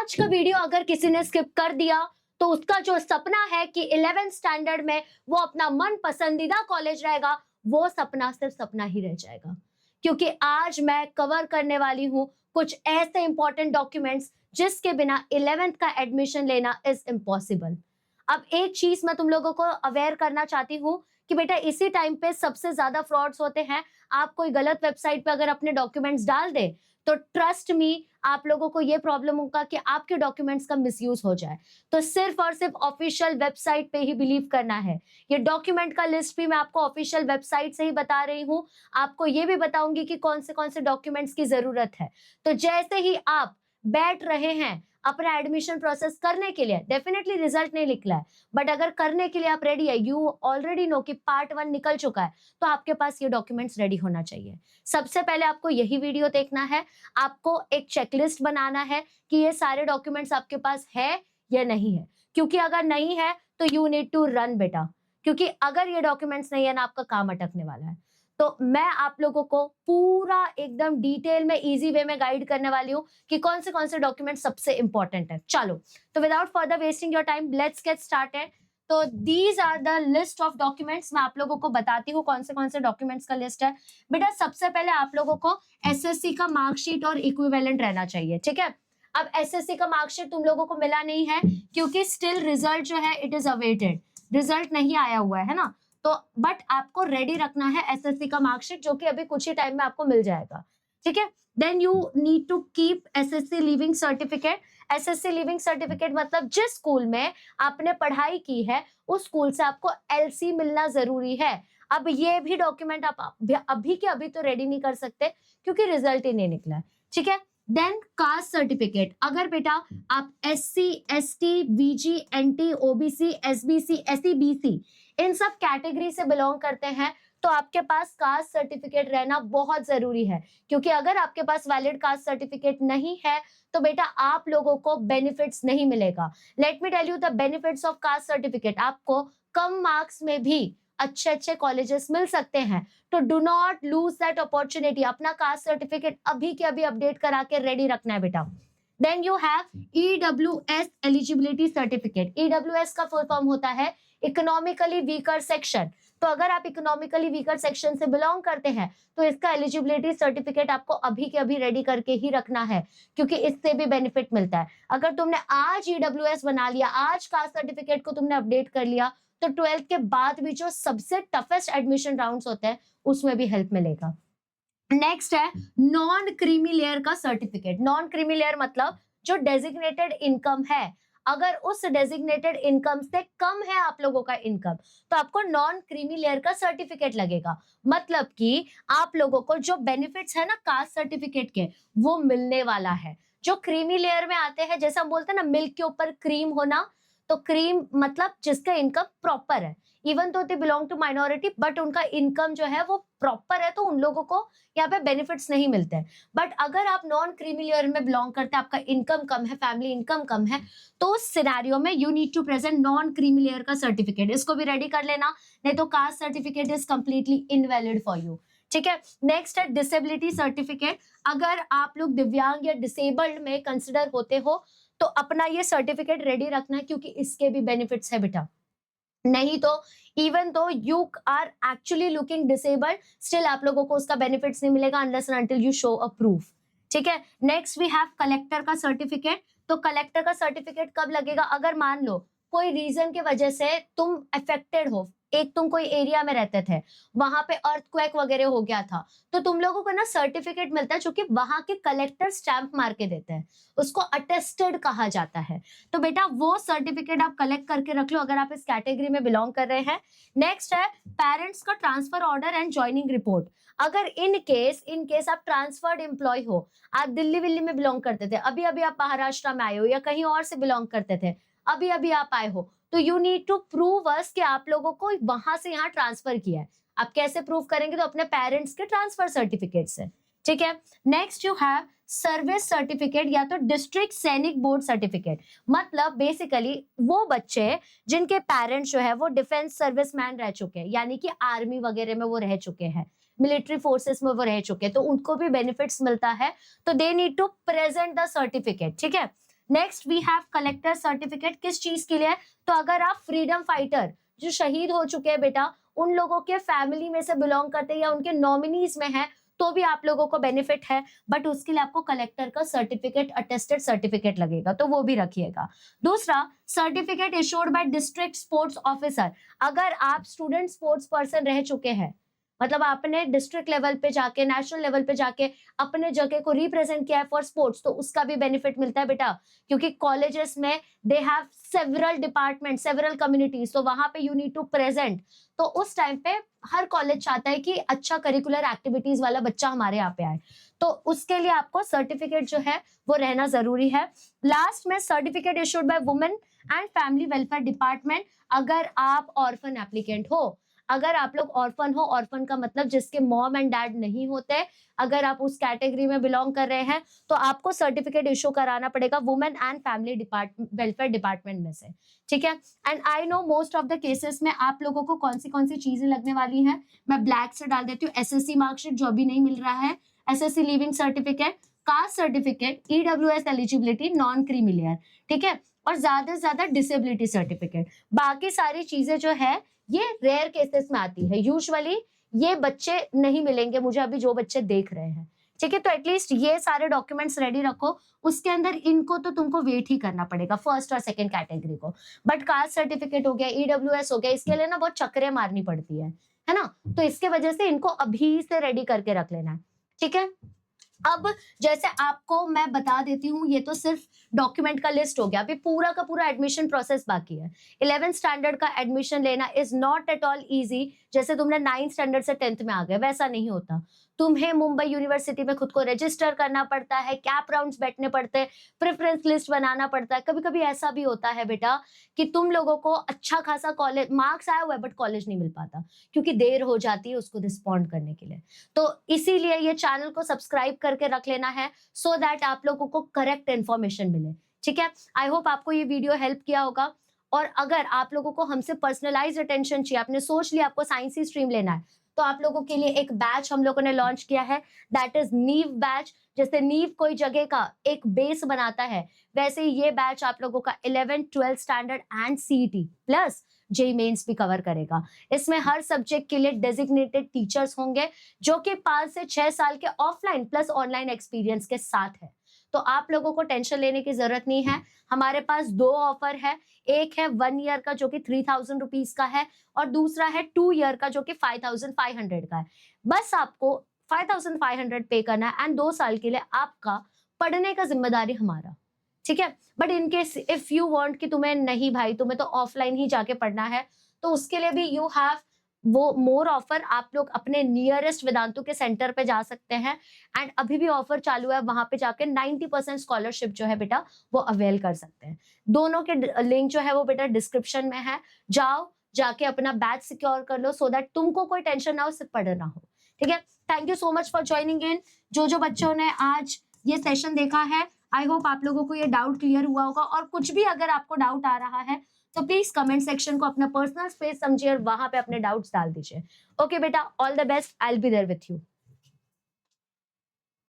आज का वीडियो अगर किसी ने स्किप कर दिया तो उसका जो सपना है कि 11th स्टैंडर्ड में वो अपना मन पसंदीदा कॉलेज रहेगा, वो सपना सिर्फ सपना ही रह जाएगा। क्योंकि आज मैं कवर करने वाली हूं कुछ ऐसे इंपॉर्टेंट डॉक्यूमेंट्स जिसके बिना 11th का एडमिशन लेना इज इम्पॉसिबल। अब एक चीज मैं तुम लोगों को अवेयर करना चाहती हूँ कि बेटा इसी टाइम पे सबसे ज्यादा फ्रॉड्स होते हैं। आप कोई गलत वेबसाइट पे अगर अपने डॉक्यूमेंट्स डाल दे तो ट्रस्ट मी, आप लोगों को ये प्रॉब्लम होगा कि आपके डॉक्यूमेंट्स का मिसयूज हो जाए। तो सिर्फ और सिर्फ ऑफिशियल वेबसाइट पे ही बिलीव करना है। ये डॉक्यूमेंट का लिस्ट भी मैं आपको ऑफिशियल वेबसाइट से ही बता रही हूँ। आपको ये भी बताऊंगी कि कौन से डॉक्यूमेंट्स की जरूरत है। तो जैसे ही आप बैठ रहे हैं अपना एडमिशन प्रोसेस करने के लिए, डेफिनेटली रिजल्ट नहीं निकला है, बट अगर करने के लिए आप रेडी है, यू ऑलरेडी नो कि पार्ट 1 निकल चुका है, तो आपके पास ये डॉक्यूमेंट्स रेडी होना चाहिए। सबसे पहले आपको यही वीडियो देखना है। आपको एक चेकलिस्ट बनाना है कि ये सारे डॉक्यूमेंट्स आपके पास है या नहीं है। क्योंकि अगर नहीं है तो यू नीड टू रन बेटा, क्योंकि अगर ये डॉक्यूमेंट्स नहीं है ना, आपका काम अटकने वाला है। तो मैं आप लोगों को पूरा एकदम डिटेल में इजी वे में गाइड करने वाली हूँ कि कौन से डॉक्यूमेंट सबसे इंपॉर्टेंट है। चलो, तो without further wasting your time let's get started. तो these are the list of documents. मैं आप लोगों को बताती हूँ कौन से डॉक्यूमेंट्स का लिस्ट है। बेटा सबसे पहले आप लोगों को एसएससी का मार्कशीट और इक्विवेलेंट रहना चाहिए, ठीक है। अब एसएससी का मार्कशीट तुम लोगों को मिला नहीं है क्योंकि स्टिल रिजल्ट जो है इट इज अवेटेड, रिजल्ट नहीं आया हुआ है ना। तो बट आपको रेडी रखना है एसएससी का मार्कशीट, जो कि अभी कुछ ही टाइम में आपको मिल जाएगा, ठीक है। Then you need to keep SSC leaving certificate. SSC leaving certificate मतलब जिस स्कूल में आपने पढ़ाई की है उस स्कूल से आपको एलसी मिलना जरूरी है। अब ये भी डॉक्यूमेंट आप अभी के अभी तो रेडी नहीं कर सकते क्योंकि रिजल्ट ही नहीं निकला है, ठीक है। Then caste certificate. अगर बेटा आप SC, ST, VJ, NT, OBC, SBC, SC, BC इन सब कैटेगरी से बिलोंग करते हैं तो आपके पास कास्ट सर्टिफिकेट रहना बहुत जरूरी है। क्योंकि अगर आपके पास वैलिड कास्ट सर्टिफिकेट नहीं है तो बेटा आप लोगों को बेनिफिट्स नहीं मिलेगा। Let me tell you the benefits of caste certificate. आपको कम मार्क्स में भी अच्छे कॉलेजेस मिल सकते हैं। तो do not lose that opportunity. अपना कास्ट सर्टिफिकेट अभी के अभी अपडेट करा के रेडी रखना है बेटा। Then you have EWS eligibility certificate. EWS का फुल फॉर्म होता है इकोनॉमिकली वीकर सेक्शन। तो अगर आप इकोनॉमिकली वीकर सेक्शन से बिलोंग करते हैं तो इसका एलिजिबिलिटी सर्टिफिकेट आपको अभी के अभी रेडी करके ही रखना है, क्योंकि इससे भी बेनिफिट मिलता है। अगर तुमने आज ईडब्ल्यूएस बना लिया, आज कास्ट सर्टिफिकेट को तुमने अपडेट कर लिया, तो 12th के बाद भी जो सबसे टफेस्ट एडमिशन राउंड्स होते हैं उसमें भी हेल्प मिलेगा। नेक्स्ट है नॉन क्रीमी लेयर का सर्टिफिकेट। नॉन क्रीमी लेयर मतलब जो डेजिग्नेटेड इनकम है, अगर उस डेजिग्नेटेड इनकम से कम है आप लोगों का इनकम तो आपको नॉन क्रीमी लेयर का सर्टिफिकेट लगेगा। मतलब कि आप लोगों को जो बेनिफिट्स है ना कास्ट सर्टिफिकेट के, वो मिलने वाला है। जो क्रीमी लेयर में आते हैं, जैसा हम बोलते हैं ना मिल्क के ऊपर क्रीम होना, तो क्रीम मतलब जिसका इनकम प्रॉपर है, even though they belong to minority but उनका इनकम जो है वो प्रॉपर है, तो उन लोगों को यहाँ पे बेनिफिट्स नहीं मिलते हैं। बट अगर आप नॉन क्रीमी लेयर में बिलोंग करते हैं, आपका इनकम कम है, फैमिली इनकम कम है, तो उस सिनेरियो में you need to present non creamy layer का सर्टिफिकेट। इसको भी रेडी कर लेना, नहीं तो caste certificate is completely invalid for you, ठीक है। नेक्स्ट है डिसेबिलिटी सर्टिफिकेट। अगर आप लोग दिव्यांग या डिसेबल्ड में कंसिडर होते हो तो अपना ये सर्टिफिकेट रेडी रखना है, क्योंकि इसके भी बेनिफिट्स है बेटा। नहीं तो even though you are actually looking disabled, still आप लोगों को उसका बेनिफिट्स नहीं मिलेगा unless and until you show a proof, ठीक है। नेक्स्ट वी हैव कलेक्टर का सर्टिफिकेट। तो कलेक्टर का सर्टिफिकेट कब लगेगा? अगर मान लो कोई रीजन की वजह से तुम अफेक्टेड हो, एक तुम कोई एरिया में रहते थे, वहां पे अर्थक्वेक वगैरह हो गया था, तो तुम लोगों को ना सर्टिफिकेट मिलता है जो कि वहां के कलेक्टर स्टैंप मार के देते हैं, उसको अटेस्टेड कहा जाता है। तो बेटा वो सर्टिफिकेट आप कलेक्ट करके रख लो अगर आप इस कैटेगरी में बिलोंग कर रहे हैं। नेक्स्ट है पेरेंट्स का transfer order and joining report. अगर इन केस आप ट्रांसफर्ड एम्प्लॉय हो, आप दिल्ली विल्ली में बिलोंग करते थे, अभी अभी आप महाराष्ट्र में आए हो या कहीं और से बिलोंग करते थे, अभी अभी आप आए हो, तो यू नीड टू प्रूव अस कि आप लोगों को वहां से यहाँ ट्रांसफर किया है। आप कैसे प्रूव करेंगे? तो अपने पेरेंट्स के ट्रांसफर सर्टिफिकेट से, ठीक है। Next you have service certificate या तो डिस्ट्रिक्ट सैनिक बोर्ड सर्टिफिकेट। मतलब बेसिकली वो बच्चे जिनके पेरेंट्स जो है वो डिफेंस सर्विसमैन रह चुके हैं, यानी कि आर्मी वगैरह में वो रह चुके हैं, मिलिट्री फोर्सेस में वो रह चुके हैं, तो उनको भी बेनिफिट्स मिलता है। तो they need to present the certificate, ठीक है। Next we have collector certificate, किस चीज के लिए है? तो अगर आप फ्रीडम फाइटर जो शहीद हो चुके हैं बेटा, उन लोगों के फैमिली में से बिलोंग करते हैं या उनके नॉमिनीज में है, तो भी आप लोगों को बेनिफिट है, बट उसके लिए आपको कलेक्टर का सर्टिफिकेट, अटेस्टेड सर्टिफिकेट लगेगा, तो वो भी रखिएगा। दूसरा, certificate issued by district sports officer. अगर आप स्टूडेंट स्पोर्ट्स पर्सन रह चुके हैं, मतलब आपने डिस्ट्रिक्ट लेवल पे जाके, नेशनल लेवल पे जाके अपने जगह को रिप्रेजेंट किया है फॉर स्पोर्ट्स, तो उसका भी बेनिफिट मिलता है बेटा, क्योंकि कॉलेजेस में they have several department, several communities, तो वहां पे यू नीड टू प्रेजेंट। तो उस टाइम पे हर कॉलेज चाहता है कि अच्छा करिकुलर एक्टिविटीज वाला बच्चा हमारे यहाँ पे आए, तो उसके लिए आपको सर्टिफिकेट जो है वो रहना जरूरी है। लास्ट में, certificate issued by women and family welfare department. अगर आप ऑर्फन एप्लीकेंट हो, अगर आप लोग ऑर्फन हो, ऑर्फन का मतलब जिसके मॉम एंड डैड नहीं होते, अगर आप उस कैटेगरी में बिलोंग कर रहे हैं, तो आपको सर्टिफिकेट इशू कराना पड़ेगा women and family welfare department में से, ठीक है। And I know most of the cases में आप लोगों को कौन सी चीजें लगने वाली हैं, मैं ब्लैक से डाल देती हूँ। एसएससी मार्कशीट जो अभी नहीं मिल रहा है, SSC leaving certificate, caste certificate, EWS eligibility, non creamy layer, ठीक है, और ज्यादा से ज्यादा डिसेबिलिटी सर्टिफिकेट। बाकी सारी चीजें जो है ये रेयर केसेस में आती है, यूजुअली ये बच्चे नहीं मिलेंगे मुझे अभी जो बच्चे देख रहे हैं, ठीक है। तो एटलीस्ट ये सारे डॉक्यूमेंट्स रेडी रखो, उसके अंदर इनको तो तुमको वेट ही करना पड़ेगा, फर्स्ट और सेकंड कैटेगरी को। बट कास्ट सर्टिफिकेट हो गया, ईडब्ल्यूएस हो गया, इसके लिए ना बहुत चक्करें मारनी पड़ती है ना, तो इसके वजह से इनको अभी से रेडी करके रख लेना है, ठीक है। अब जैसे आपको मैं बता देती हूँ, ये तो सिर्फ डॉक्यूमेंट का लिस्ट हो गया, अभी पूरा का पूरा एडमिशन प्रोसेस बाकी है। 11th स्टैंडर्ड का एडमिशन लेना is not at all easy, जैसे तुमने 9th स्टैंडर्ड से 10th में आ गए वैसा नहीं होता। तुम्हें मुंबई यूनिवर्सिटी में खुद को रजिस्टर करना पड़ता है, कैप राउंड्स बैठने पड़ते हैं, प्रेफरेंस लिस्ट बनाना पड़ता है। कभी कभी ऐसा भी होता है बेटा कि तुम लोगों को अच्छा खासा कॉलेज मार्क्स आया हुआ है बट कॉलेज नहीं मिल पाता, क्योंकि देर हो जाती है उसको रिस्पॉन्ड करने के लिए। तो इसीलिए ये चैनल को सब्सक्राइब करके रख लेना है, सो दैट आप लोगों को करेक्ट इन्फॉर्मेशन मिले, ठीक है। आई होप आपको ये वीडियो हेल्प किया होगा। और अगर आप लोगों को हमसे पर्सनलाइज्ड अटेंशन चाहिए, आपने सोच लिया आपको साइंस ही स्ट्रीम लेना है, तो आप लोगों के लिए एक बैच हम लोगों ने लॉन्च किया है, दैट इज नीव बैच। जैसे नीव कोई जगह का एक बेस बनाता है, वैसे ही ये बैच आप लोगों का 11th 12th standard and CET plus JEE Mains भी कवर करेगा। इसमें हर सब्जेक्ट के लिए डेजिग्नेटेड टीचर्स होंगे, जो कि 5 से 6 साल के ऑफलाइन प्लस ऑनलाइन एक्सपीरियंस के साथ है। तो आप लोगों को टेंशन लेने की जरूरत नहीं है। हमारे पास 2 ऑफर है, एक है 1 ईयर का जो कि 3000 रुपीज का है, और दूसरा है 2 ईयर का जो कि 5500 का है। बस आपको 5500 पे करना है, एंड 2 साल के लिए आपका पढ़ने का जिम्मेदारी हमारा, ठीक है। But in case if you want कि तुम्हें नहीं भाई, तुम्हें तो ऑफलाइन ही जाके पढ़ना है, तो उसके लिए भी यू हैव वो मोर ऑफर। आप लोग अपने नियरेस्ट वेदांतु के सेंटर पे जा सकते हैं, एंड अभी भी ऑफर चालू है, वहां पे जाके 90% स्कॉलरशिप जो है बेटा वो अवेल कर सकते हैं। दोनों के लिंक जो है वो बेटा डिस्क्रिप्शन में है, जाओ जाके अपना बैच सिक्योर कर लो, सो दैट तुमको कोई टेंशन ना हो, सिर्फ पढ़ना हो, ठीक है। Thank you so much for joining in. जो बच्चों ने आज ये सेशन देखा है, आई होप आप लोगों को ये डाउट क्लियर हुआ होगा, और कुछ भी अगर आपको डाउट आ रहा है तो प्लीज कमेंट सेक्शन को अपना पर्सनल स्पेस समझिए और वहां पे अपने डाउट्स डाल दीजिए। ओके बेटा, all the best, I will be there with you.